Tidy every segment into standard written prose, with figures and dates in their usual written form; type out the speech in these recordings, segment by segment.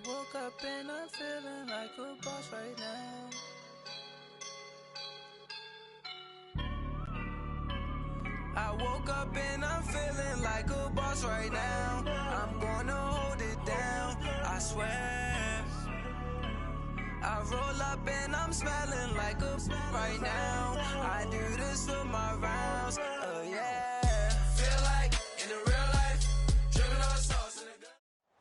woke up and I'm feeling like a boss right now. I woke up and I'm feeling like a boss right now. I'm gonna hold it down, I swear. I roll up and I'm smelling like a right now. I do this for my rounds, yeah. Feel like in the real life, dripping on sauce in the.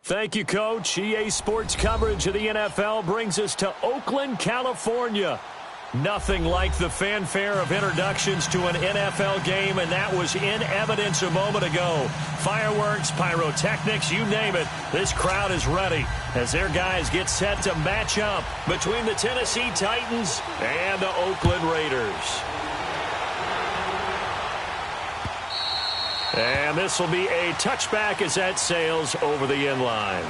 Thank you, Coach. EA Sports coverage of the NFL brings us to Oakland, California. Nothing like the fanfare of introductions to an NFL game, and that was in evidence a moment ago. Fireworks, pyrotechnics, you name it. This crowd is ready as their guys get set to match up between the Tennessee Titans and the Oakland Raiders. And this will be a touchback as that sails over the end line.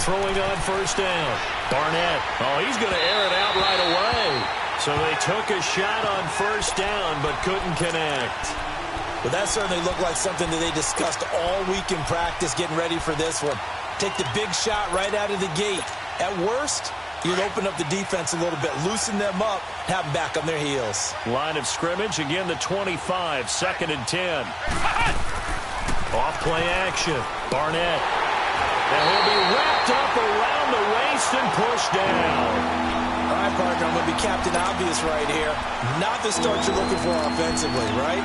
Throwing on first down. Barnett. Oh, he's going to air it out right away. So they took a shot on first down but couldn't connect. Well, that certainly looked like something that they discussed all week in practice getting ready for this one. Take the big shot right out of the gate. At worst, you'll open up the defense a little bit, loosen them up, have them back on their heels. Line of scrimmage, again the 25, 2nd and 10. Off play action. Barnett. And he'll be wrapped up around the waist and pushed down. All right, partner, I'm going to be Captain Obvious right here. Not the start you're looking for offensively, right?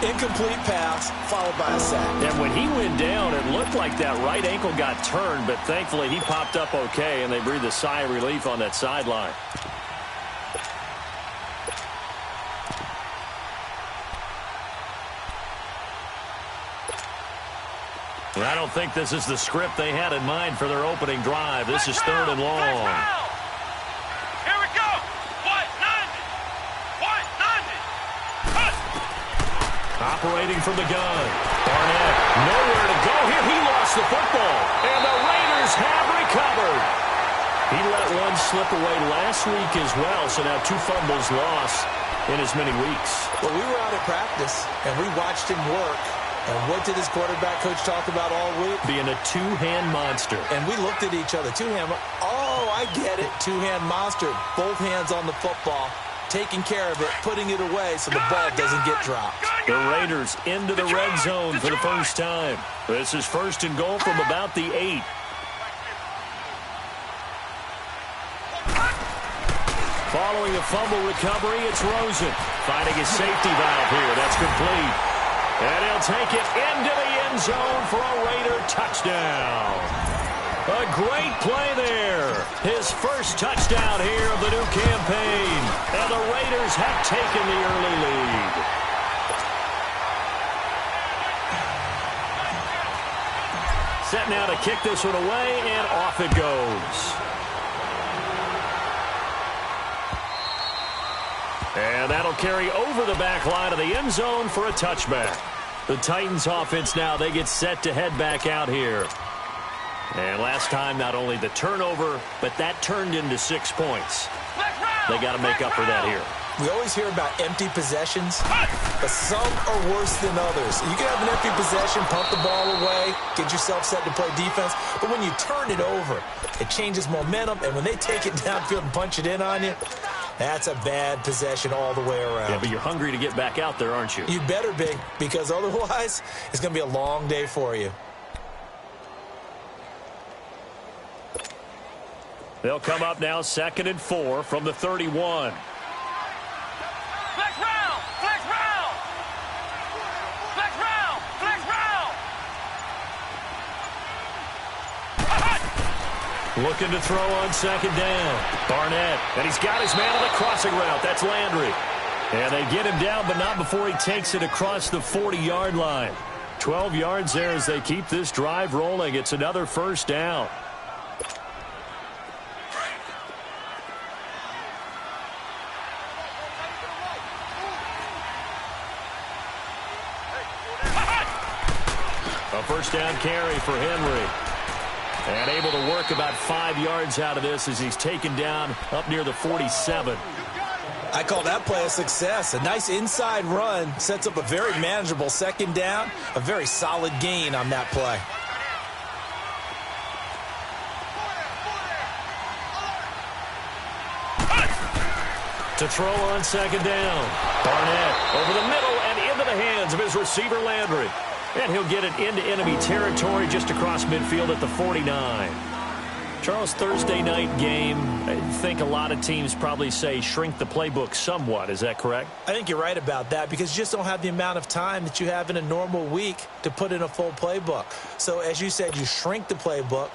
Incomplete pass, followed by a sack. And when he went down, it looked like that right ankle got turned, but thankfully he popped up okay, and they breathed a sigh of relief on that sideline. I don't think this is the script they had in mind for their opening drive. This is 3rd and long. Here we go. What? 90. Operating from the gun. Barnett, nowhere to go here. He lost the football, and the Raiders have recovered. He let one slip away last week as well, so now 2 fumbles lost in as many weeks. Well, we were out at practice, and we watched him work. And what did his quarterback coach talk about all week? Being a two-hand monster. And we looked at each other. Two-hand. Oh, I get it. Two-hand monster. Both hands on the football. Taking care of it. Putting it away so the ball doesn't get dropped. The Raiders into the red zone for the first time. This is 1st and goal from about the 8. Following a fumble recovery, it's Rosen. Finding his safety valve here. That's complete. And he'll take it into the end zone for a Raider touchdown. A great play there. His first touchdown here of the new campaign. And the Raiders have taken the early lead. Set now to kick this one away, and off it goes. And that'll carry over the back line of the end zone for a touchback. The Titans offense now, they get set to head back out here. And last time, not only the turnover, but that turned into 6 points. They got to make up for that here. We always hear about empty possessions, but some are worse than others. You can have an empty possession, pump the ball away, get yourself set to play defense, but when you turn it over, it changes momentum, and when they take it downfield and punch it in on you, that's a bad possession all the way around. Yeah, but you're hungry to get back out there, aren't you? You better be, because otherwise, it's going to be a long day for you. They'll come up now 2nd and 4 from the 31. Flex round! Flex round! Flex round! Flex round! Looking to throw on 2nd down. Barnett, and he's got his man on the crossing route. That's Landry. And they get him down, but not before he takes it across the 40-yard line. 12 yards there as they keep this drive rolling. It's another first down. A first down carry for Henry. And able to work about 5 yards out of this as he's taken down up near the 47. I call that play a success. A nice inside run sets up a very manageable second down. A very solid gain on that play. To throw on second down. Barnett over the middle and into the hands of his receiver Landry. And he'll get it into enemy territory just across midfield at the 49. Charles, Thursday night game, I think a lot of teams probably say shrink the playbook somewhat. Is that correct? I think you're right about that because you just don't have the amount of time that you have in a normal week to put in a full playbook. So as you said, you shrink the playbook,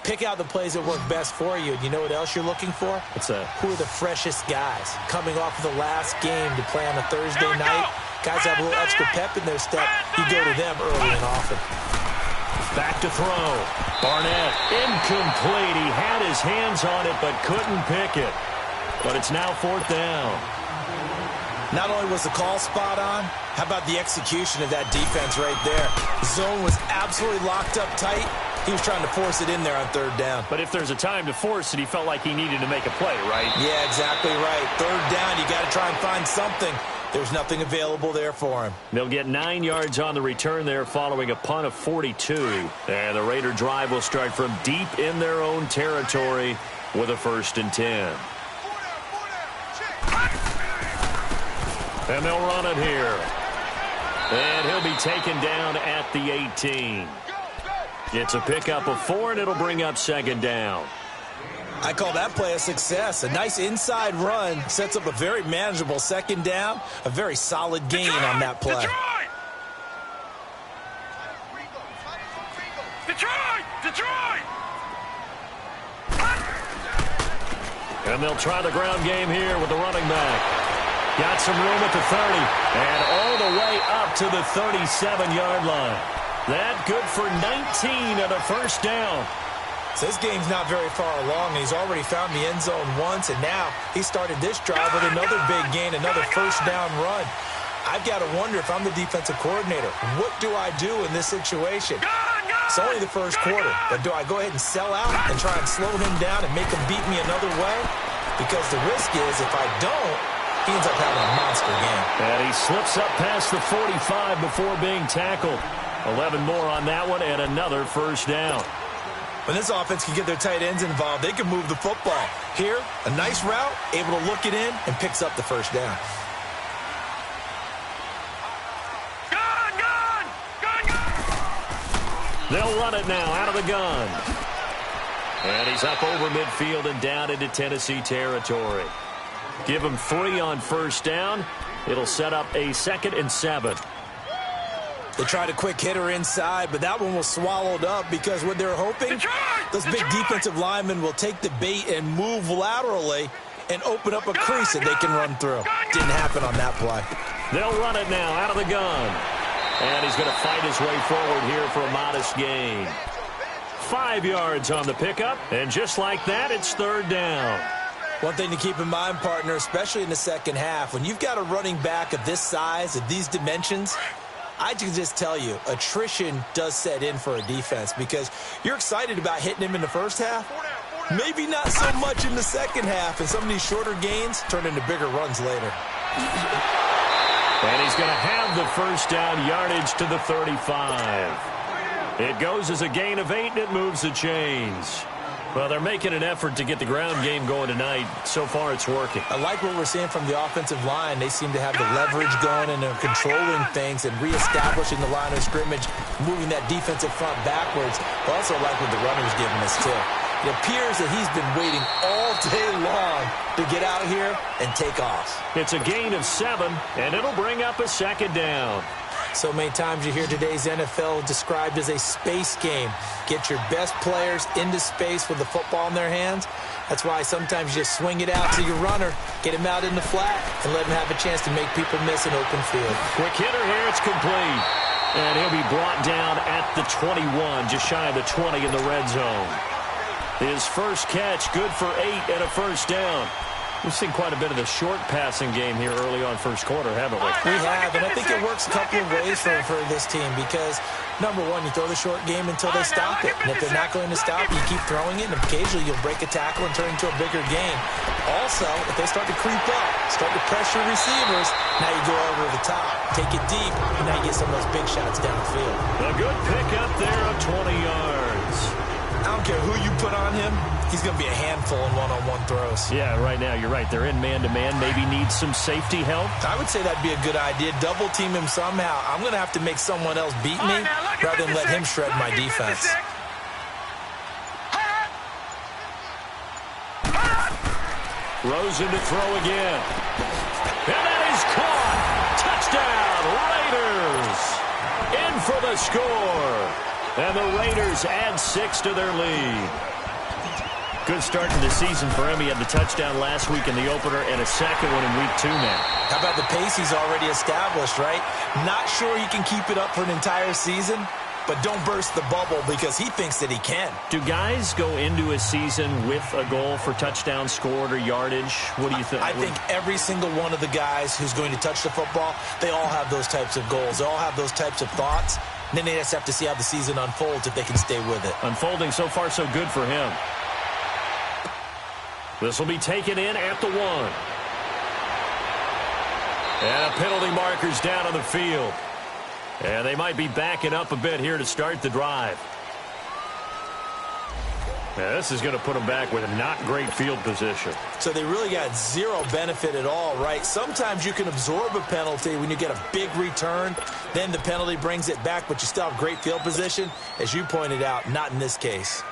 pick out the plays that work best for you. And you know what else you're looking for? What's that? Who are the freshest guys coming off of the last game to play on a Thursday night? Guys have a little extra pep in their step. You go to them early and often. Back to throw. Barnett, incomplete. He had his hands on it but couldn't pick it. But it's now fourth down. Not only was the call spot on, how about the execution of that defense right there? The zone was absolutely locked up tight. He was trying to force it in there on third down. But if there's a time to force it, he felt like he needed to make a play, right? Yeah, exactly right. Third down, you got to try and find something. There's nothing available there for him. They'll get 9 yards on the return there following a punt of 42. And the Raider drive will start from deep in their own territory with a 1st and 10. And they'll run it here. And he'll be taken down at the 18. It's a pickup of 4, and it'll bring up second down. I call that play a success. A nice inside run sets up a very manageable second down. A very solid gain on that play. Detroit! And they'll try the ground game here with the running back. Got some room at the 30. And all the way up to the 37-yard line. That good for 19 and a first down. So this game's not very far along, and he's already found the end zone once, and now he started this drive with another big gain, another first down run. I've got to wonder if I'm the defensive coordinator, what do I do in this situation? It's only the first quarter, but do I go ahead and sell out and try and slow him down and make him beat me another way? Because the risk is if I don't, he ends up having a monster game. And he slips up past the 45 before being tackled. 11 more on that one and another first down. When this offense can get their tight ends involved, they can move the football. Here, a nice route, able to look it in, and picks up the first down. Gun! They'll run it now out of the gun. And he's up over midfield and down into Tennessee territory. Give him 3 on first down. It'll set up a 2nd and 7. They tried a quick hitter inside, but that one was swallowed up because what they're hoping, those big defensive linemen will take the bait and move laterally and open up a crease that they can run through. Didn't happen on that play. They'll run it now out of the gun. And he's going to fight his way forward here for a modest gain. 5 yards on the pickup, and just like that, it's third down. One thing to keep in mind, partner, especially in the second half, when you've got a running back of this size, of these dimensions, I can just tell you, attrition does set in for a defense because you're excited about hitting him in the first half. Maybe not so much in the second half, and some of these shorter gains turn into bigger runs later. And he's going to have the first down yardage to the 35. It goes as a gain of 8, and it moves the chains. Well, they're making an effort to get the ground game going tonight. So far, it's working. I like what we're seeing from the offensive line. They seem to have the leverage going and they're controlling things and reestablishing the line of scrimmage, moving that defensive front backwards. I also like what the runner's giving us, too. It appears that he's been waiting all day long to get out here and take off. It's a gain of 7, and it'll bring up a second down. So many times you hear today's NFL described as a space game. Get your best players into space with the football in their hands. That's why sometimes you just swing it out to your runner, get him out in the flat, and let him have a chance to make people miss an open field. Quick hitter here, it's complete. And he'll be brought down at the 21, just shy of the 20 in the red zone. His first catch, good for 8 and a first down. We've seen quite a bit of the short passing game here early on first quarter, haven't we? We have, and I think it works a couple of ways for this team because, number one, you throw the short game until they stop it. And if they're not going to stop, you keep throwing it, and occasionally you'll break a tackle and turn into a bigger gain. Also, if they start to creep up, start to pressure receivers, now you go over the top, take it deep, and now you get some of those big shots downfield. A good pickup there of 20 yards. I don't care who you put on him, he's going to be a handful in one-on-one throws. Yeah, right now, you're right. They're in man-to-man. Maybe need some safety help. I would say that'd be a good idea. Double team him somehow. I'm going to have to make someone else beat me rather than let him shred my defense. Rosen to throw again. And that is caught. Touchdown, Raiders. In for the score. And the Raiders add 6 to their lead. Good start to the season for him. He had the touchdown last week in the opener and a second one in week 2 now. How about the pace he's already established, right? Not sure he can keep it up for an entire season, but don't burst the bubble because he thinks that he can. Do guys go into a season with a goal for touchdown scored or yardage? What do you think? I think every single one of the guys who's going to touch the football, they all have those types of goals. They all have those types of thoughts. And then they just have to see how the season unfolds if they can stay with it. Unfolding so far so good for him. This will be taken in at the 1. And a penalty marker's down on the field. And they might be backing up a bit here to start the drive. Now, this is going to put them back with a not great field position. So they really got zero benefit at all, right? Sometimes you can absorb a penalty when you get a big return. Then the penalty brings it back, but you still have great field position. As you pointed out, not in this case.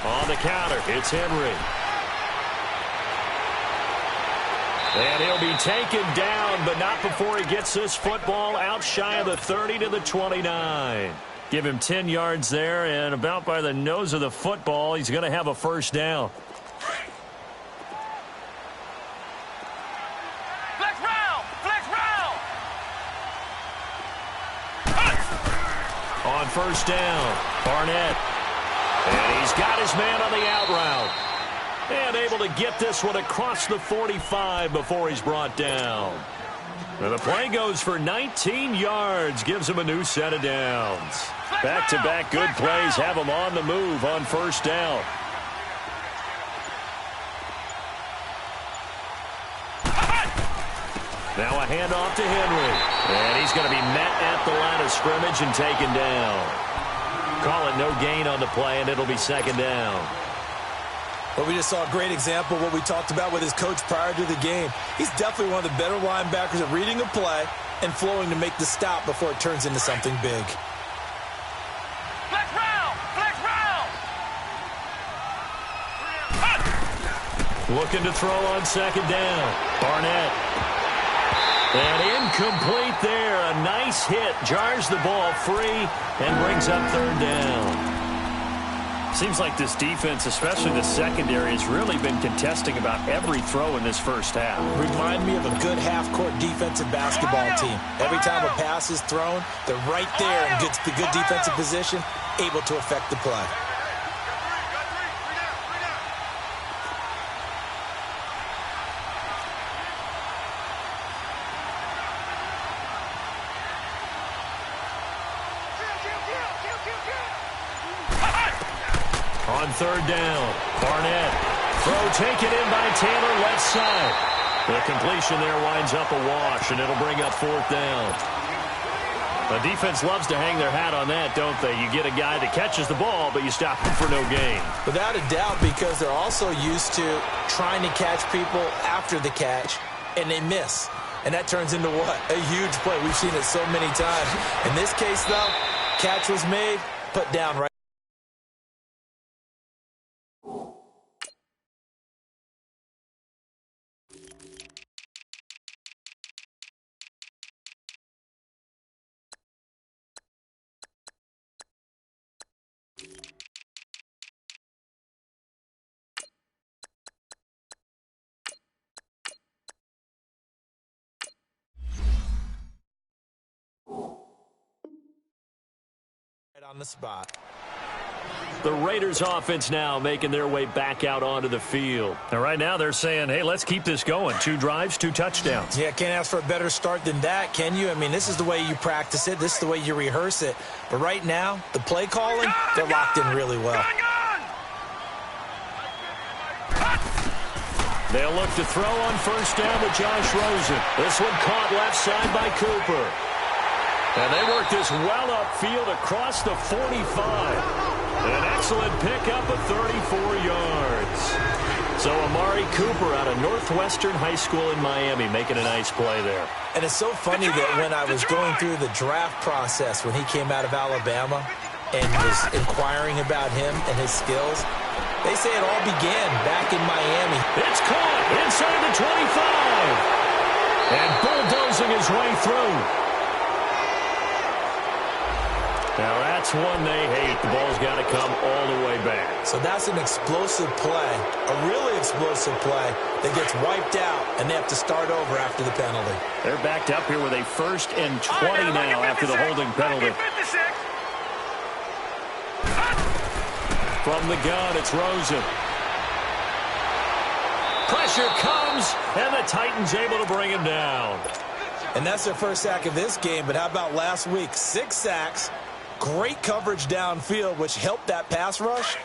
On the counter, it's Henry. And he'll be taken down, but not before he gets this football out shy of the 30 to the 29. Give him 10 yards there, and about by the nose of the football, he's going to have a first down. Flex round! Flex round! On first down, Barnett. And he's got his man on the out route. And able to get this one across the 45 before he's brought down. And the play goes for 19 yards. Gives him a new set of downs. Back-to-back good plays have him on the move on first down. Now a handoff to Henry. And he's going to be met at the line of scrimmage and taken down. Call it no gain on the play, and it'll be second down. Well, we just saw a great example of what we talked about with his coach prior to the game. He's definitely one of the better linebackers at reading a play and flowing to make the stop before it turns into something big. Flex round! Flex round! Looking to throw on second down. Barnett. And incomplete there. A nice hit. Jars the ball free and brings up third down. Seems like this defense, especially the secondary, has really been contesting about every throw in this first half. Remind me of a good half-court defensive basketball team. Every time a pass is thrown, they're right there and gets the good defensive position, able to affect the play. On third down, Barnett. Throw taken in by Taylor, left side. The completion there winds up a wash, and it'll bring up fourth down. The defense loves to hang their hat on that, don't they? You get a guy that catches the ball, but you stop him for no gain. Without a doubt, because they're also used to trying to catch people after the catch, and they miss. And that turns into what? A huge play. We've seen it so many times. In this case, though, catch was made, put down right. On the spot. The Raiders offense now making their way back out onto the field. And right now they're saying, hey, let's keep this going. 2 drives, 2 touchdowns. Yeah, can't ask for a better start than that, can you? I mean, this is the way you practice it. This is the way you rehearse it. But right now, the play calling, they're locked in really well. They'll look to throw on first down with Josh Rosen. This one caught left side by Cooper. And they work this well upfield across the 45. An excellent pickup of 34 yards. So Amari Cooper out of Northwestern High School in Miami making a nice play there. And it's so funny that when I was going through the draft process when he came out of Alabama and was inquiring about him and his skills, they say it all began back in Miami. It's caught inside the 25. And bulldozing his way through. Now that's one they hate. The ball's got to come all the way back. So that's an explosive play, a really explosive play that gets wiped out, and they have to start over after the penalty. They're backed up here with a 1st and 20 now after the holding penalty. From the gun, it's Rosen. Pressure comes, and the Titans able to bring him down. And that's their first sack of this game, but how about last week? 6 sacks. Great coverage downfield, which helped that pass rush.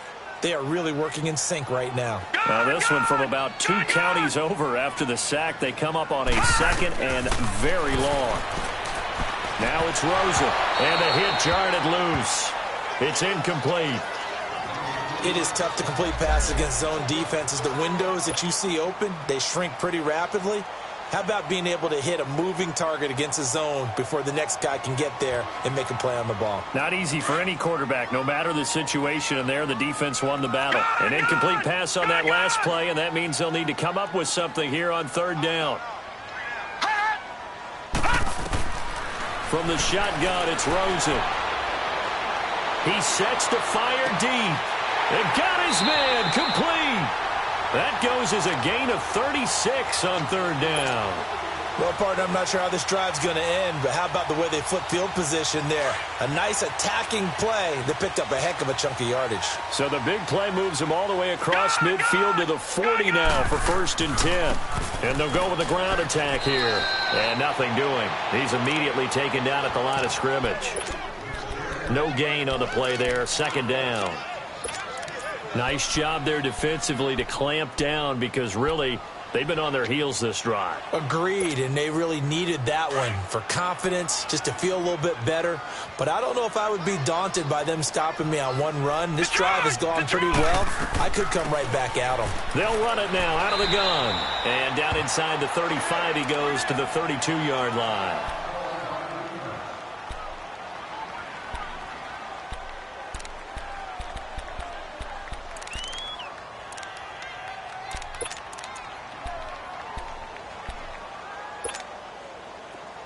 They are really working in sync right now. Now this one from about 2 counties over after the sack. They come up on a 2nd and very long. Now it's Rosen, and the hit jarred it loose. It's incomplete. It is tough to complete passes against zone defenses. The windows that you see open, they shrink pretty rapidly. How about being able to hit a moving target against a zone before the next guy can get there and make a play on the ball? Not easy for any quarterback, no matter the situation, and there the defense won the battle. An incomplete pass on that last play, and that means they'll need to come up with something here on 3rd down. From the shotgun, it's Rosen. He sets to fire deep. And got his man complete. That goes as a gain of 36 on 3rd down. Well, partner, I'm not sure how this drive's going to end, but how about the way they flip field position there? A nice attacking play that picked up a heck of a chunk of yardage. So the big play moves him all the way across midfield to the 40 now for 1st and 10. And they'll go with the ground attack here. And nothing doing. He's immediately taken down at the line of scrimmage. No gain on the play there. 2nd down. Nice job there defensively to clamp down because really they've been on their heels this drive. Agreed, and they really needed that one for confidence, just to feel a little bit better. But I don't know if I would be daunted by them stopping me on one run. This drive has gone pretty well. I could come right back at them. They'll run it now out of the gun. And down inside the 35 he goes to the 32-yard line.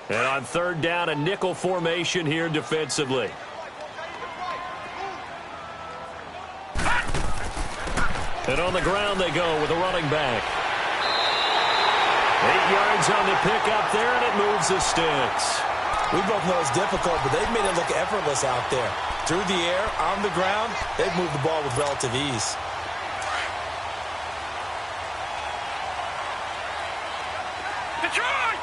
And on 3rd down, a nickel formation here defensively. And on the ground they go with a running back. 8 yards on the pickup there, and it moves the sticks. We both know it's difficult, but they've made it look effortless out there. Through the air, on the ground, they've moved the ball with relative ease. Detroit!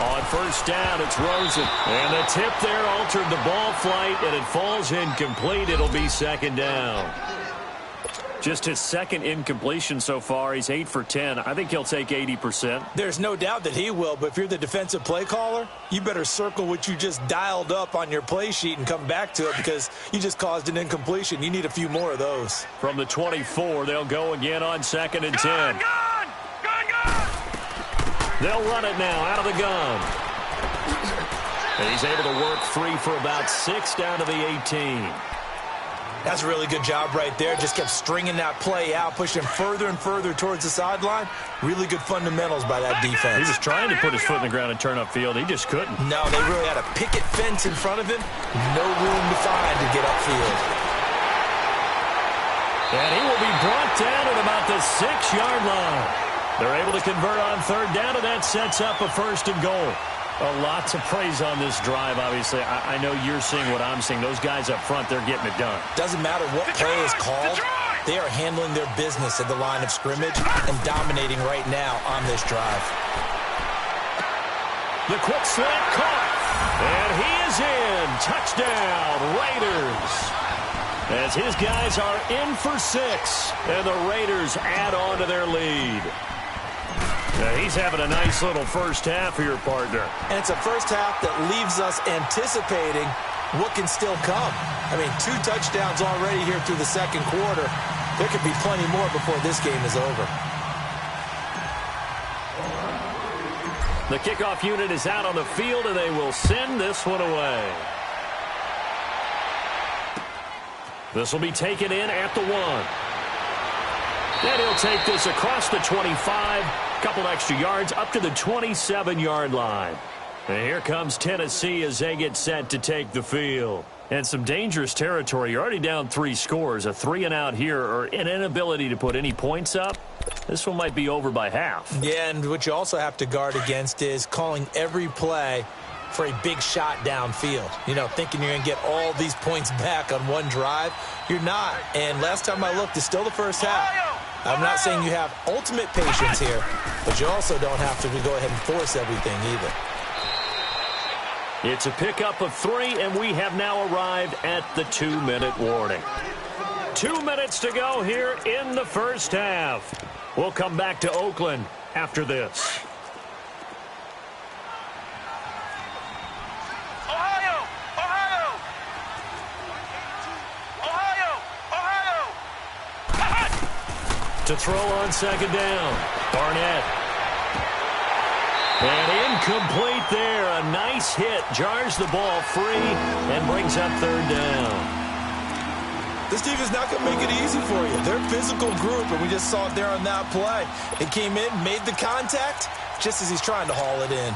On 1st down, it's Rosen. And the tip there altered the ball flight, and it falls incomplete. It'll be 2nd down. Just his 2nd incompletion so far. He's 8 for 10. I think he'll take 80%. There's no doubt that he will, but if you're the defensive play caller, you better circle what you just dialed up on your play sheet and come back to it because you just caused an incompletion. You need a few more of those. From the 24, they'll go again on 2nd and 10. Gun! They'll run it now out of the gun. And he's able to work free for about 6 down to the 18. That's a really good job right there. Just kept stringing that play out, pushing further and further towards the sideline. Really good fundamentals by that defense. He was trying to put his foot in the ground and turn upfield. He just couldn't. No, they really had a picket fence in front of him. No room to find to get upfield. And he will be brought down at about the 6-yard line. They're able to convert on 3rd down, and that sets up a 1st and goal. A lot to praise on this drive, obviously. I know you're seeing what I'm seeing. Those guys up front, they're getting it done. Doesn't matter what play is called. They are handling their business at the line of scrimmage and dominating right now on this drive. The quick slant caught. And he is in. Touchdown, Raiders. As his guys are in for 6. And the Raiders add on to their lead. Now he's having a nice little first half here, partner. And it's a first half that leaves us anticipating what can still come. I mean, 2 touchdowns already here through the second quarter. There could be plenty more before this game is over. The kickoff unit is out on the field, and they will send this one away. This will be taken in at the 1. And he'll take this across the 25. Couple extra yards up to the 27-yard line. And here comes Tennessee as they get set to take the field. And some dangerous territory. You're already down 3 scores. A 3-and-out here, or an inability to put any points up. This one might be over by half. Yeah, and what you also have to guard against is calling every play for a big shot downfield. You know, thinking you're going to get all these points back on one drive. You're not. And last time I looked, it's still the first half. I'm not saying you have ultimate patience here, but you also don't have to go ahead and force everything either. It's a pickup of 3, and we have now arrived at the 2-minute warning. 2 minutes to go here in the first half. We'll come back to Oakland after this. Ohio! Ohio! Ohio! Ohio! To throw on second down, Barnett. And incomplete there. A nice hit. Jars the ball free and brings up third down. This defense is not going to make it easy for you. They're a physical group, and we just saw it there on that play. It came in, made the contact, just as he's trying to haul it in.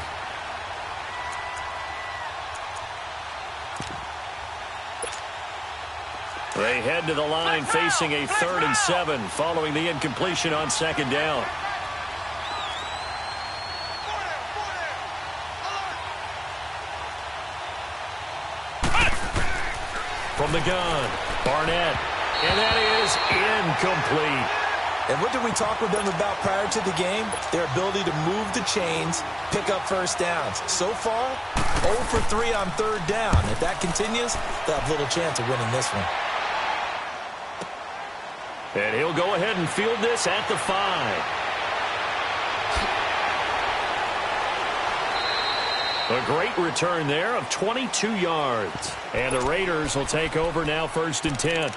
They head to the line facing a 3rd and 7 following the incompletion on second down. From the gun, Barnett, and that is incomplete. And what did we talk with them about prior to the game? Their ability to move the chains, pick up first downs. So far, 0 for 3 on third down. If that continues, they'll have little chance of winning this one. And he'll go ahead and field this at the 5. A great return there of 22 yards. And the Raiders will take over now 1st and 10.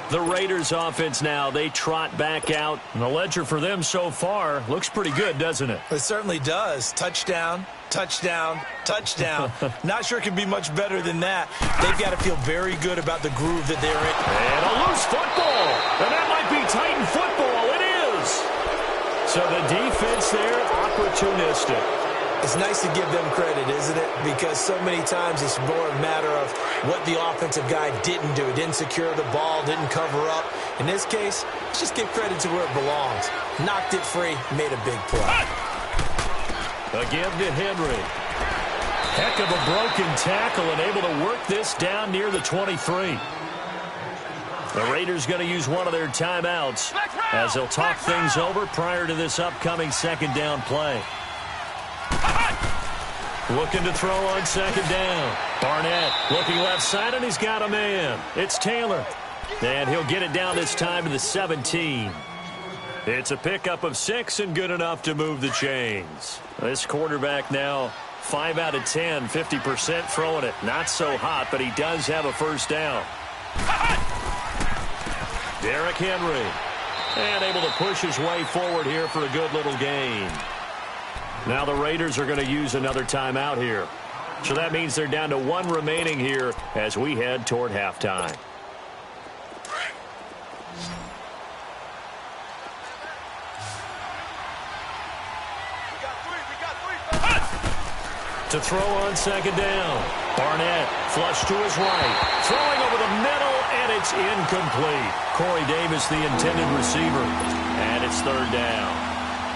The Raiders offense now, they trot back out. And the ledger for them so far looks pretty good, doesn't it? It certainly does. Touchdown, touchdown, touchdown. Not sure it can be much better than that. They've got to feel very good about the groove that they're in. And a loose football. And that might be Titan football. It is. So the defense there, opportunistic. It's nice to give them credit, isn't it? Because so many times it's more a matter of what the offensive guy didn't do. Didn't secure the ball, didn't cover up. In this case, let's just give credit to where it belongs. Knocked it free, made a big play. A give to Henry. Heck of a broken tackle and able to work this down near the 23. The Raiders going to use one of their timeouts as they'll talk things over prior to this upcoming second down play. Looking to throw on second down. Barnett looking left side, and he's got a man. It's Taylor. And he'll get it down this time to the 17. It's a pickup of 6 and good enough to move the chains. This quarterback now 5 out of 10, 50% throwing it. Not so hot, but he does have a first down. Derrick Henry. And able to push his way forward here for a good little gain. Now the Raiders are going to use another timeout here. So that means they're down to 1 remaining here as we head toward halftime. To throw on second down. Barnett flush to his right. Throwing over the middle, and it's incomplete. Corey Davis, the intended receiver. And it's third down.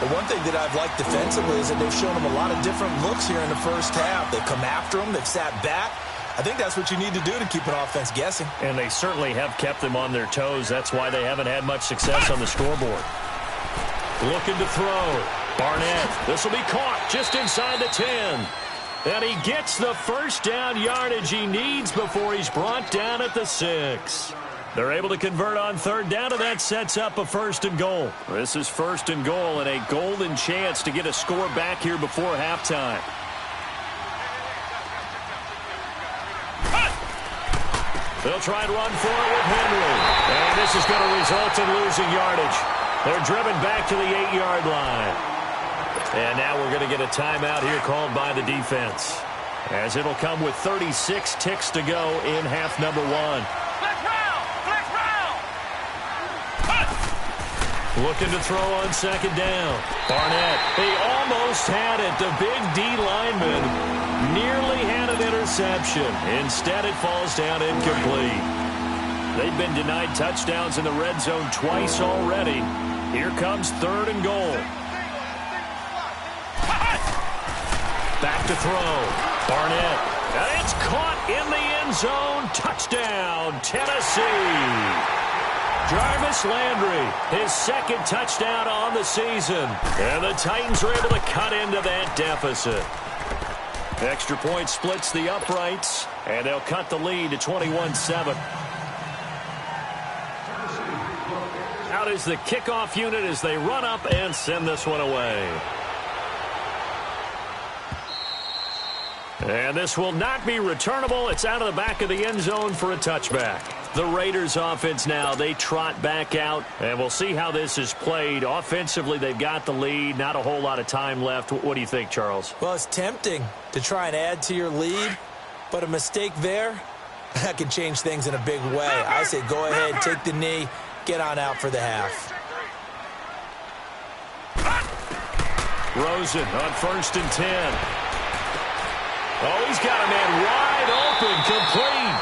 The one thing that I've liked defensively is that they've shown them a lot of different looks here in the first half. They've come after them. They've sat back. I think that's what you need to do to keep an offense guessing. And they certainly have kept them on their toes. That's why they haven't had much success on the scoreboard. Looking to throw. Barnett. This will be caught just inside the 10. And he gets the first down yardage he needs before he's brought down at the 6. They're able to convert on third down, and that sets up a 1st and goal. This is 1st and goal and a golden chance to get a score back here before halftime. They'll try and run for it with Henry. And this is going to result in losing yardage. They're driven back to the 8-yard line. And now we're going to get a timeout here called by the defense, as it'll come with 36 ticks to go in half number 1. Flex round! Flex round! Looking to throw on 2nd down. Barnett, he almost had it. The big D lineman nearly had an interception. Instead, it falls down incomplete. They've been denied touchdowns in the red zone twice already. Here comes 3rd and goal. Back to throw. Barnett. And it's caught in the end zone. Touchdown, Tennessee. Jarvis Landry, his 2nd touchdown on the season. And the Titans are able to cut into that deficit. Extra point splits the uprights, and they'll cut the lead to 21-7. Out is the kickoff unit as they run up and send this one away. And this will not be returnable. It's out of the back of the end zone for a touchback. The Raiders offense now, they trot back out, and we'll see how this is played. Offensively, they've got the lead. Not a whole lot of time left. What do you think, Charles? Well, it's tempting to try and add to your lead, but a mistake there, that can change things in a big way. I say go ahead, take the knee, get on out for the half. Rosen on 1st and 10. Oh, he's got a man wide open, complete.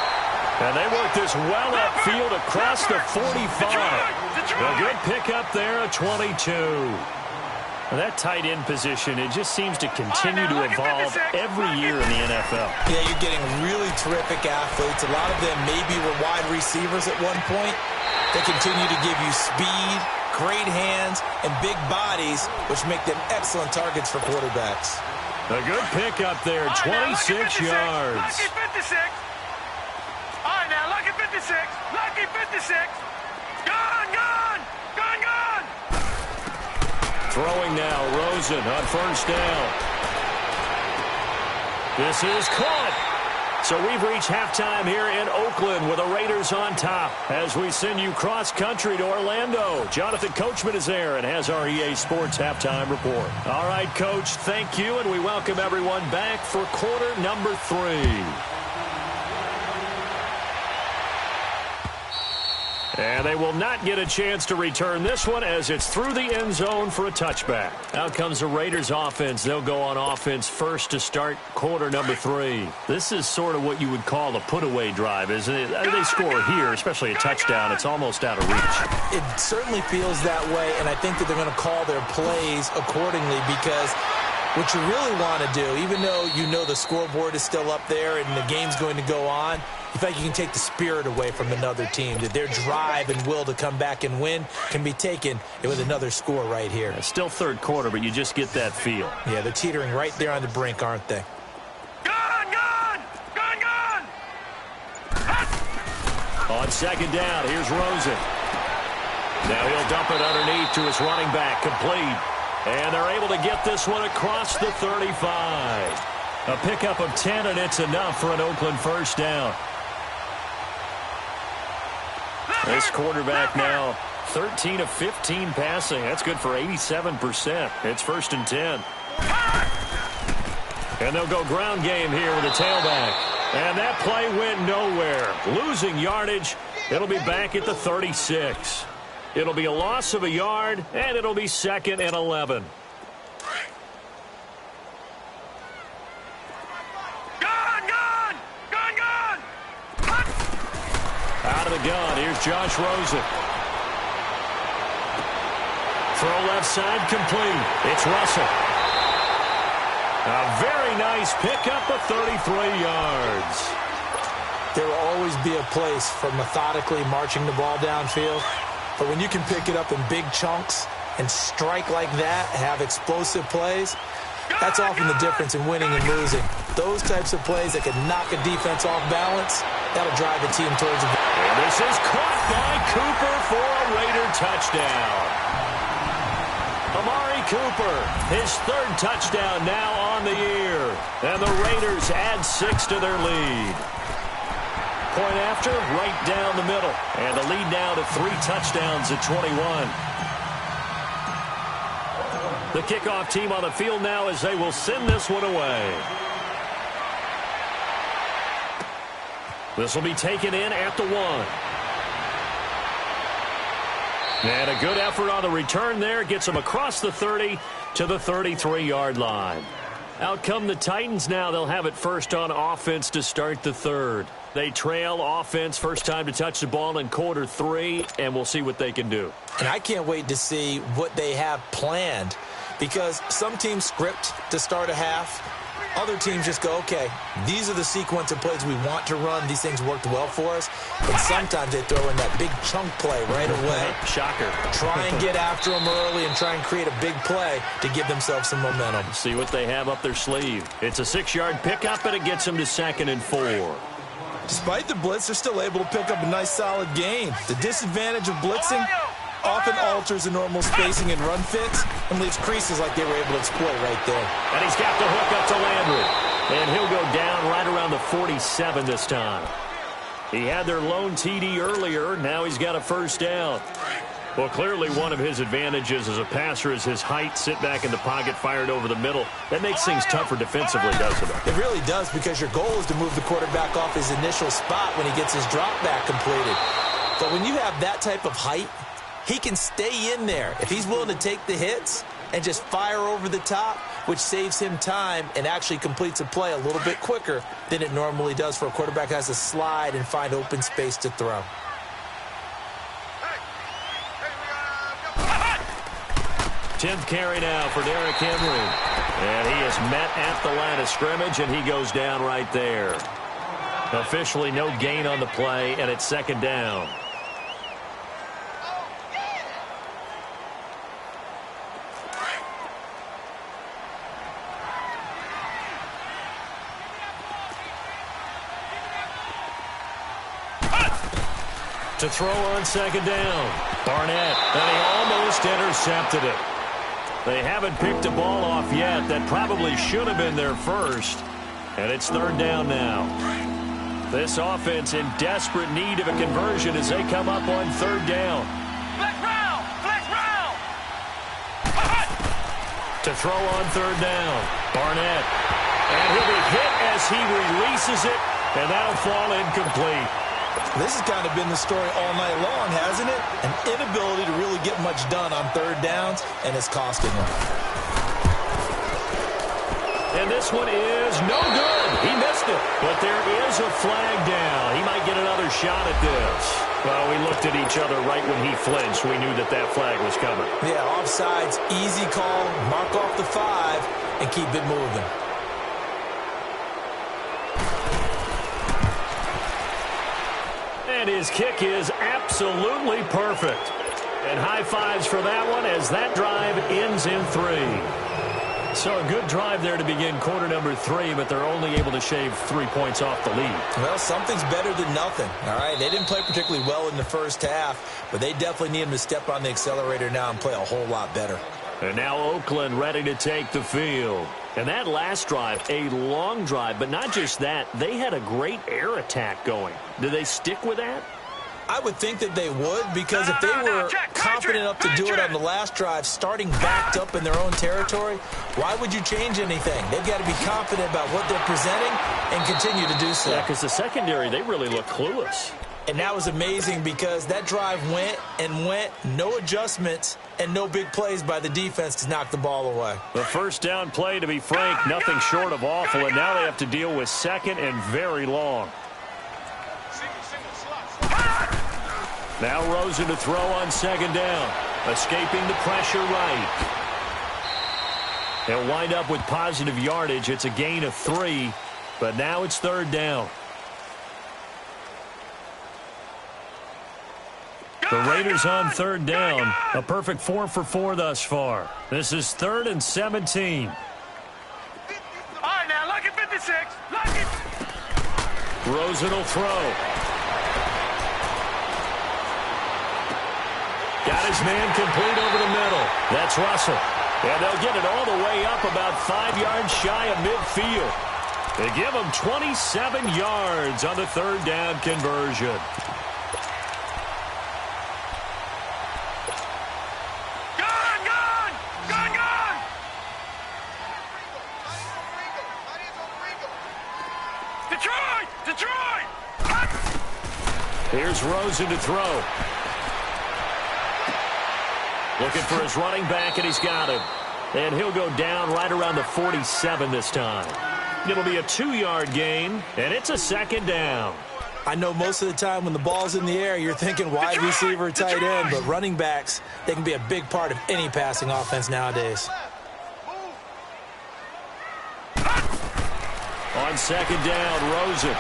And they work this well upfield across the 45. A good pickup there, a 22. And that tight end position, it just seems to continue to evolve every year in the NFL. Yeah, you're getting really terrific athletes. A lot of them maybe were wide receivers at one point. They continue to give you speed, great hands, and big bodies, which make them excellent targets for quarterbacks. A good pickup there, 26 yards. Lucky 56. All right, now, lucky 56. Lucky 56. Gone, gone, gone, gone. Throwing now, Rosen on 1st down. This is caught. So we've reached halftime here in Oakland with the Raiders on top as we send you cross-country to Orlando. Jonathan Coachman is there and has our EA Sports halftime report. All right, Coach, thank you, and we welcome everyone back for quarter number 3. And they will not get a chance to return this one as it's through the end zone for a touchback. Out comes the Raiders offense. They'll go on offense first to start quarter number 3. This is sort of what you would call a put-away drive, isn't it? They score here, especially a touchdown. It's almost out of reach. It certainly feels that way, and I think that they're going to call their plays accordingly because what you really want to do, even though you know the scoreboard is still up there and the game's going to go on, you feel like you can take the spirit away from another team, that their drive and will to come back and win can be taken with another score right here. It's still third quarter, but you just get that feel. Yeah, they're teetering right there on the brink, aren't they? Gone, gone, gone, gone. On 2nd down, here's Rosen. Now he'll dump it underneath to his running back, complete. And they're able to get this one across the 35. A pickup of 10, and it's enough for an Oakland first down. This quarterback now 13 of 15 passing. That's good for 87%. It's 1st and 10. And they'll go ground game here with a tailback. And that play went nowhere. Losing yardage. It'll be back at the 36. It'll be a loss of a yard, and it'll be 2nd and 11. Out of the gun, here's Josh Rosen. Throw left side complete. It's Russell. A very nice pickup of 33 yards. There will always be a place for methodically marching the ball downfield. But when you can pick it up in big chunks and strike like that, have explosive plays, that's often the difference in winning and losing. Those types of plays that can knock a defense off balance, that'll drive the team towards a... And this is caught by Cooper for a Raider touchdown. Amari Cooper, his third touchdown now on the year. And the Raiders add 6 to their lead. Point after, right down the middle. And the lead now to 3 touchdowns at 21. The kickoff team on the field now as they will send this one away. This will be taken in at the 1. And a good effort on the return there. Gets them across the 30 to the 33-yard line. Out come the Titans now. They'll have it first on offense to start the third. They trail offense first time to touch the ball in quarter 3, and we'll see what they can do. And I can't wait to see what they have planned, because some teams script to start a half. Other teams just go, okay, these are the sequence of plays we want to run. These things worked well for us. But sometimes they throw in that big chunk play right away. Shocker. Try and get after them early and try and create a big play to give themselves some momentum. See what they have up their sleeve. It's a 6-yard pickup, and it gets them to 2nd and 4. Despite the blitz, they're still able to pick up a nice, solid gain. The disadvantage of blitzing often alters the normal spacing and run fits and leaves creases like they were able to exploit right there. And he's got the hook up to Landry. And he'll go down right around the 47 this time. He had their lone TD earlier. Now he's got a first down. Well, clearly one of his advantages as a passer is his height. Sit back in the pocket, fired over the middle. That makes things tougher defensively, doesn't it? It really does, because your goal is to move the quarterback off his initial spot when he gets his drop back completed. But when you have that type of height, he can stay in there if he's willing to take the hits and just fire over the top, which saves him time and actually completes a play a little bit quicker than it normally does for a quarterback that has to slide and find open space to throw. 10th carry now for Derrick Henry. And he is met at the line of scrimmage, and he goes down right there. Officially no gain on the play, and it's 2nd down. To throw on 2nd down. Barnett, and he almost intercepted it. They haven't picked the ball off yet. That probably should have been their first. And it's 3rd down now. This offense in desperate need of a conversion as they come up on 3rd down. Flex round! Flex round! To throw on 3rd down. Barnett. And he'll be hit as he releases it, and that'll fall incomplete. This has kind of been the story all night long, hasn't it? An inability to really get much done on 3rd downs, and it's costing them. And this one is no good. He missed it. But there is a flag down. He might get another shot at this. Well, we looked at each other right when he flinched. We knew that that flag was coming. Yeah, offsides, easy call, mark off the 5, and keep it moving. And his kick is absolutely perfect. And high fives for that one as that drive ends in 3. So a good drive there to begin quarter number 3, but they're only able to shave 3 points off the lead. Well, something's better than nothing, all right? They didn't play particularly well in the first half, but they definitely need them to step on the accelerator now and play a whole lot better. And now Oakland ready to take the field. And that last drive, a long drive, but not just that, they had a great air attack going. Do they stick with that? I would think that they would, because if they were confident enough to do it on the last drive, starting backed up in their own territory, why would you change anything? They've got to be confident about what they're presenting and continue to do so. Yeah, because the secondary, they really look clueless. And that was amazing because that drive went and went, no adjustments, and no big plays by the defense to knock the ball away. The first down play, to be frank, nothing short of awful, and now they have to deal with 2nd and very long. Now Rosen to throw on 2nd down. escaping the pressure right. They'll wind up with positive yardage. It's a gain of 3, but now it's third down. The Raiders on third down. A perfect 4 for 4 thus far. This is 3rd and 17. All right, now, lucky 56. Lucky. Rosen will throw. Got his man complete over the middle. That's Russell. And they'll get it all the way up about 5 yards shy of midfield. They give him 27 yards on the third down conversion. Detroit! Here's Rosen to throw. Looking for his running back, and he's got him. And he'll go down right around the 47 this time. It'll be a 2-yard gain, and it's a second down. I know most of the time when the ball's in the air, you're thinking wide receiver, tight end, but running backs, they can be a big part of any passing offense nowadays. On second down, Rosen.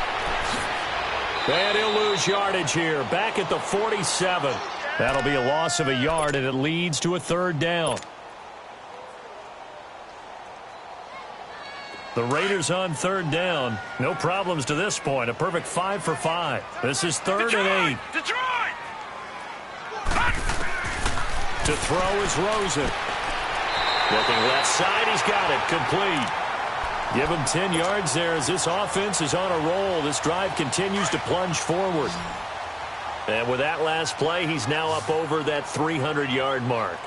And he'll lose yardage here, back at the 47. That'll be a loss of a yard, and it leads to a third down. The Raiders on third down. No problems to this point. A perfect 5 for 5. This is 3rd and 8. Detroit! To throw is Rosen. Looking left side, he's got it. Complete. Give him 10 yards there as this offense is on a roll. This drive continues to plunge forward. And with that last play, he's now up over that 300-yard mark.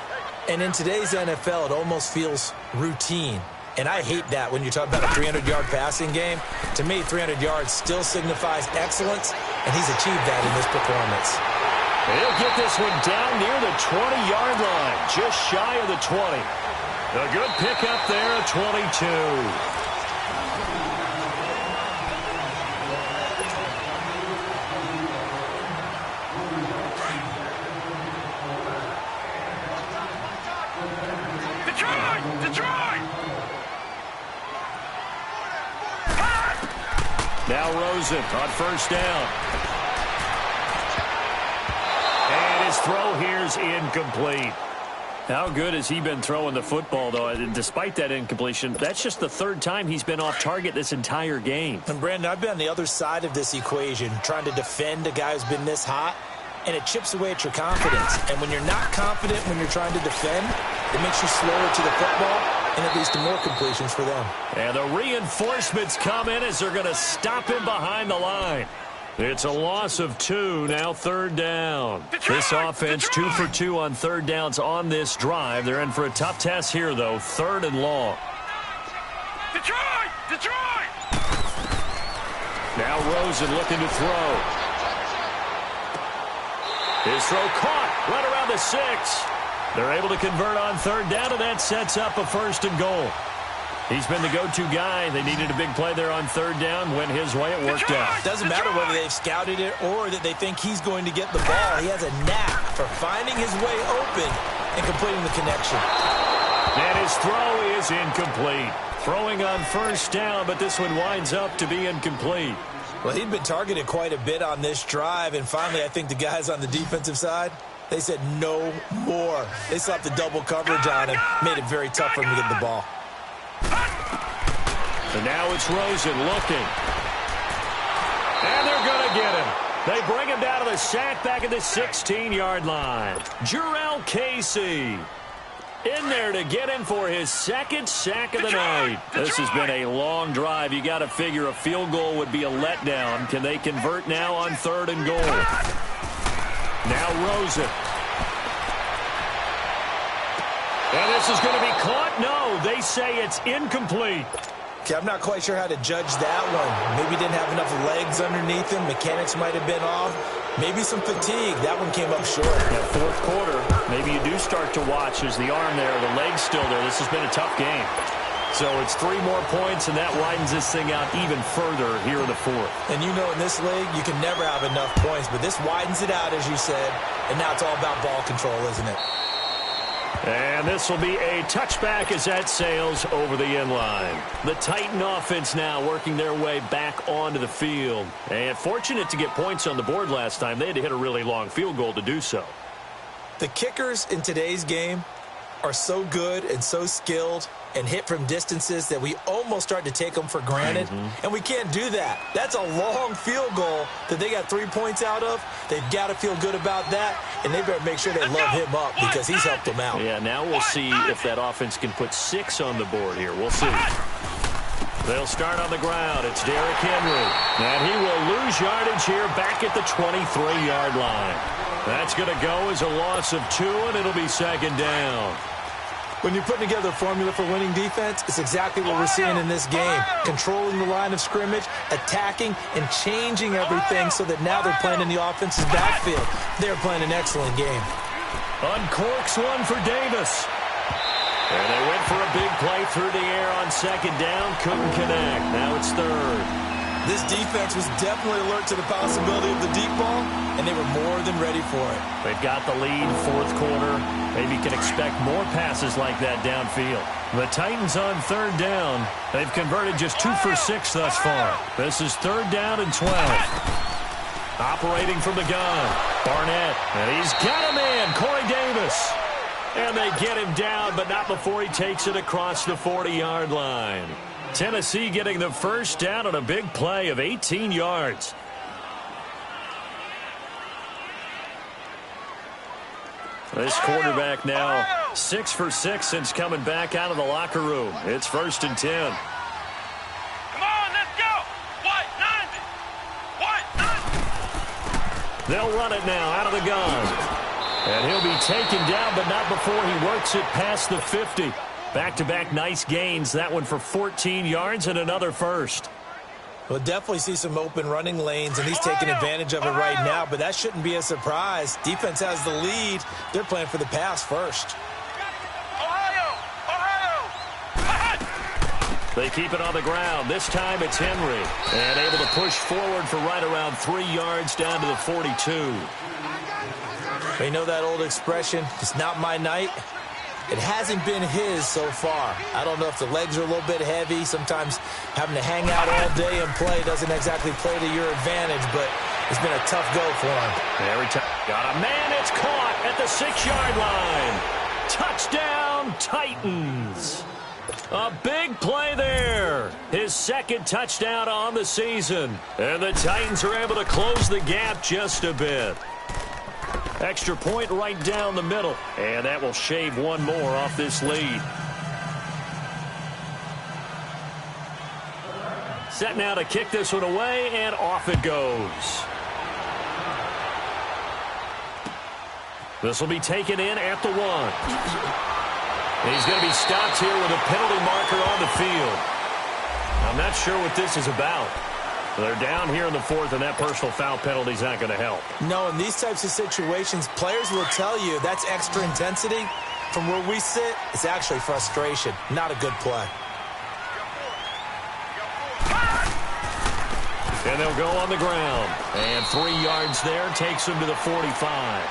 And in today's NFL, it almost feels routine. And I hate that when you talk about a 300-yard passing game. To me, 300 yards still signifies excellence, and he's achieved that in this performance. He'll get this one down near the 20-yard line, just shy of the 20. A good pickup there at 22. Now Rosen on first down. And his throw here's incomplete. How good has he been throwing the football, though? Despite that incompletion, that's just the 3rd time he's been off target this entire game. And, Brandon, I've been on the other side of this equation, trying to defend a guy who's been this hot, and it chips away at your confidence. And when you're not confident when you're trying to defend, it makes you slower to the football, and it leads to more completions for them. And the reinforcements come in as they're going to stop him behind the line. It's a loss of 2, now third down. This offense 2 for 2 on third downs on this drive. They're in for a tough test here, though, 3rd and long. Detroit! Now Rosen looking to throw. His throw caught right around the 6. They're able to convert on third down, and that sets up a 1st and goal. He's been the go-to guy. They needed a big play there on third down. Went his way. It worked out. Doesn't matter whether they've scouted it or that they think he's going to get the ball. He has a knack for finding his way open and completing the connection. And his throw is incomplete. Throwing on first down, but this one winds up to be incomplete. Well, he'd been targeted quite a bit on this drive, and finally I think the guys on the defensive side, they said no more. They slapped the double coverage on him, made it very tough for him to get the ball. And now it's Rosen looking. And they're going to get him. They bring him down to the sack back at the 16-yard line. Jarrell Casey in there to get him for his 2nd sack of the night. This has been a long drive. You got to figure a field goal would be a letdown. Can they convert now on 3rd and goal? Now Rosen. And this is going to be caught. No, they say it's incomplete. Okay, I'm not quite sure how to judge that one. Maybe didn't have enough legs underneath him. Mechanics might have been off. Maybe some fatigue. That one came up short. That 4th quarter, maybe you do start to watch as the arm there, the leg's still there. This has been a tough game. So it's 3 more points, and that widens this thing out even further here in the 4th. And you know in this league, you can never have enough points, but this widens it out, as you said, and now it's all about ball control, isn't it? And this will be a touchback as that sails over the end line. The Titan offense now working their way back onto the field. And fortunate to get points on the board last time. They had to hit a really long field goal to do so. The kickers in today's game are so good and so skilled and hit from distances that we almost start to take them for granted. And we can't do that. That's a long field goal that they got 3 points out of. They've got to feel good about that, and they better make sure they love him up because he's helped them out. Yeah, now we'll see if that offense can put 6 on the board here. We'll see. They'll start on the ground. It's Derrick Henry. And he will lose yardage here back at the 23-yard line. That's going to go as a loss of 2, and it'll be second down. When you're putting together a formula for winning defense, it's exactly what we're seeing in this game. Controlling the line of scrimmage, attacking, and changing everything so that now they're playing in the offense's backfield. They're playing an excellent game. Uncorks one for Davis. And they went for a big play through the air on second down. Couldn't connect. Now it's third. This defense was definitely alert to the possibility of the deep ball, and they were more than ready for it. They've got the lead, fourth quarter. Maybe can expect more passes like that downfield. The Titans on third down. They've converted just 2 for 6 thus far. This is third down and 12. Operating from the gun. Barnett. And he's got a man, Corey Davis. And they get him down, but not before he takes it across the 40-yard line. Tennessee getting the first down on a big play of 18 yards. This quarterback now 6 for 6 since coming back out of the locker room. It's 1st and 10. Come on, let's go. White 90. White 90. They'll run it now out of the gun. And he'll be taken down, but not before he works it past the 50. Back-to-back nice gains. That one for 14 yards and another first. We'll definitely see some open running lanes, and he's taking advantage of it right now, but that shouldn't be a surprise. Defense has the lead. They're playing for the pass first. They keep it on the ground. This time it's Henry. And able to push forward for right around 3 yards down to the 42. You know that old expression, it's not my night? It hasn't been his so far. I don't know if the legs are a little bit heavy. Sometimes having to hang out all day and play doesn't exactly play to your advantage, but it's been a tough go for him. Every time. Got a man. It's caught at the 6-yard line. Touchdown, Titans. A big play there. His second touchdown on the season. And the Titans are able to close the gap just a bit. Extra point right down the middle. And that will shave one more off this lead. Set now to kick this one away, and off it goes. This will be taken in at the 1. He's going to be stopped here with a penalty marker on the field. I'm not sure what this is about. They're down here in the 4th, and that personal foul penalty is not going to help. No, in these types of situations, players will tell you that's extra intensity. From where we sit, it's actually frustration. Not a good play. And they'll go on the ground. And 3 yards there takes them to the 45.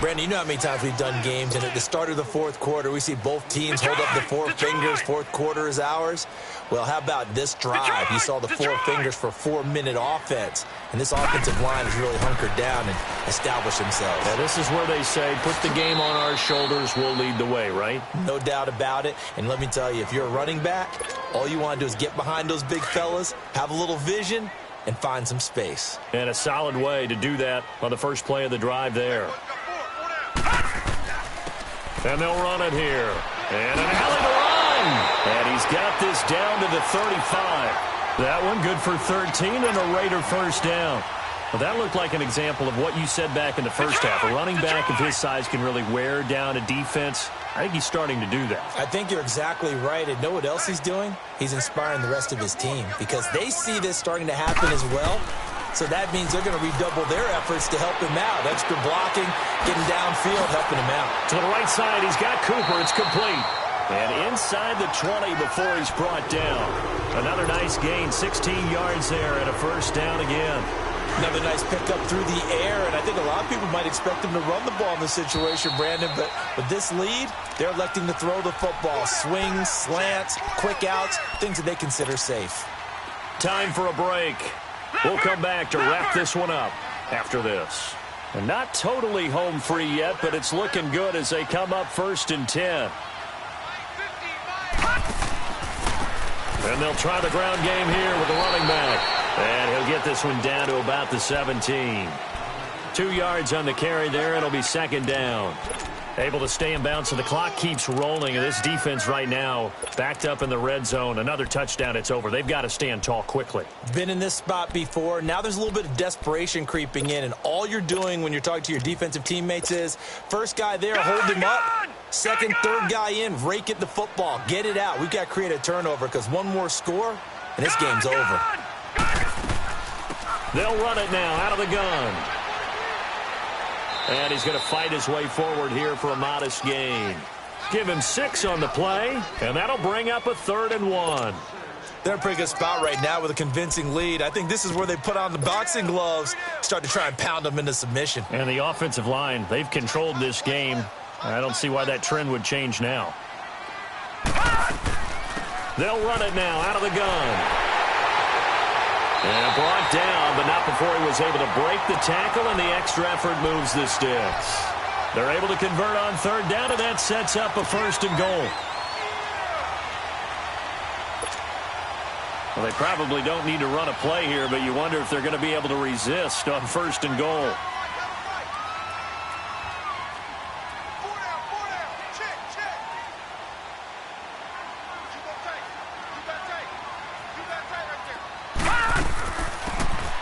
Brandon, you know how many times we've done games, and at the start of the 4th quarter, we see both teams hold up the 4 fingers, 4th quarter is ours. Well, how about this drive? You saw the 4 fingers for 4-minute offense, and this offensive line has really hunkered down and established themselves. Yeah, this is where they say, put the game on our shoulders, we'll lead the way, right? No doubt about it, and let me tell you, if you're a running back, all you want to do is get behind those big fellas, have a little vision, and find some space. And a solid way to do that on the first play of the drive there. And they'll run it here. And an alley to run. And he's got this down to the 35. That one good for 13 and a Raider first down. Well, that looked like an example of what you said back in the first half. A running back of his size can really wear down a defense. I think he's starting to do that. I think you're exactly right. And know what else he's doing? He's inspiring the rest of his team because they see this starting to happen as well. So that means they're going to redouble their efforts to help him out. Extra blocking, getting downfield, helping him out. To the right side, he's got Cooper. It's complete. And inside the 20 before he's brought down. Another nice gain, 16 yards there and a first down again. Another nice pickup through the air, and I think a lot of people might expect them to run the ball in this situation, Brandon, but with this lead, they're electing to throw the football. Swings, slants, quick outs, things that they consider safe. Time for a break. We'll come back to wrap this one up after this. And not totally home free yet, but it's looking good as they come up 1st and 10. And they'll try the ground game here with the running back. And he'll get this one down to about the 17. 2 yards on the carry there. It'll be 2nd down. Able to stay in bounds, so the clock keeps rolling. And this defense right now backed up in the red zone. Another touchdown, it's over. They've got to stand tall quickly. Been in this spot before. Now there's a little bit of desperation creeping in. And all you're doing when you're talking to your defensive teammates is, first guy there, hold him up. Second, third guy in, rake at the football. Get it out. We've got to create a turnover because one more score, and this game's over. They'll run it now out of the gun. And he's going to fight his way forward here for a modest gain. Give him 6 on the play, and that'll bring up a 3rd and 1. They're in a pretty good spot right now with a convincing lead. I think this is where they put on the boxing gloves, start to try and pound them into submission. And the offensive line, they've controlled this game. I don't see why that trend would change now. They'll run it now out of the gun. And brought down, but not before he was able to break the tackle, and the extra effort moves the sticks. They're able to convert on 3rd down, and that sets up a 1st and goal. Well, they probably don't need to run a play here, but you wonder if they're going to be able to resist on 1st and goal.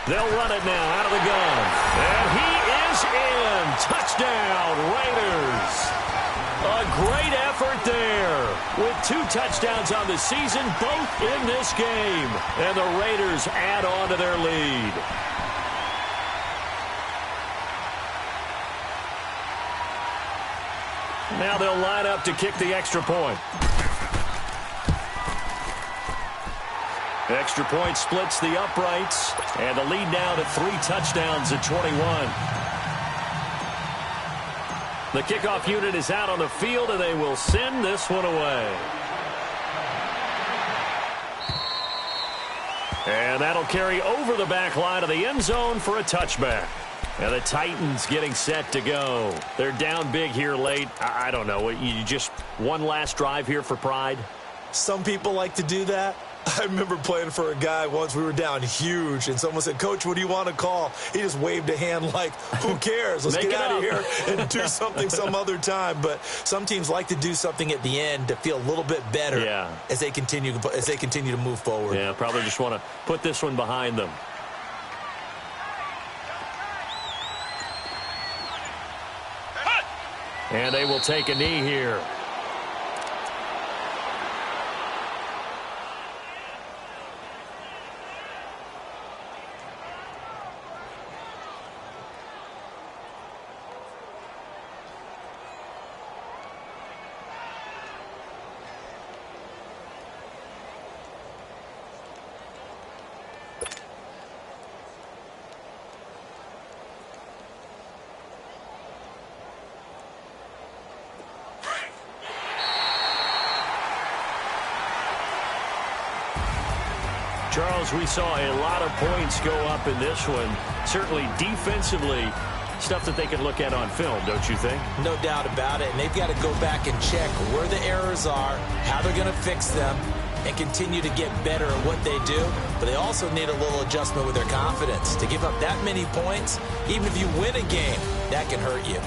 They'll run it now out of the gun. And he is in. Touchdown, Raiders. A great effort there. With 2 touchdowns on the season, both in this game. And the Raiders add on to their lead. Now they'll line up to kick the extra point. Extra point splits the uprights, and the lead now to 3 touchdowns at 21. The kickoff unit is out on the field, and they will send this one away. And that'll carry over the back line of the end zone for a touchback. And the Titans getting set to go. They're down big here late. I don't know. You just one last drive here for pride? Some people like to do that. I remember playing for a guy once. We were down huge, and someone said, "Coach, what do you want to call?" He just waved a hand like, who cares? Let's get out of here and do something some other time. But some teams like to do something at the end to feel a little bit better as they continue to move forward. Yeah, probably just want to put this one behind them. And they will take a knee here. Charles, we saw a lot of points go up in this one. Certainly defensively, stuff that they can look at on film, don't you think? No doubt about it. And they've got to go back and check where the errors are, how they're going to fix them, and continue to get better at what they do. But they also need a little adjustment with their confidence. To give up that many points, even if you win a game, that can hurt you.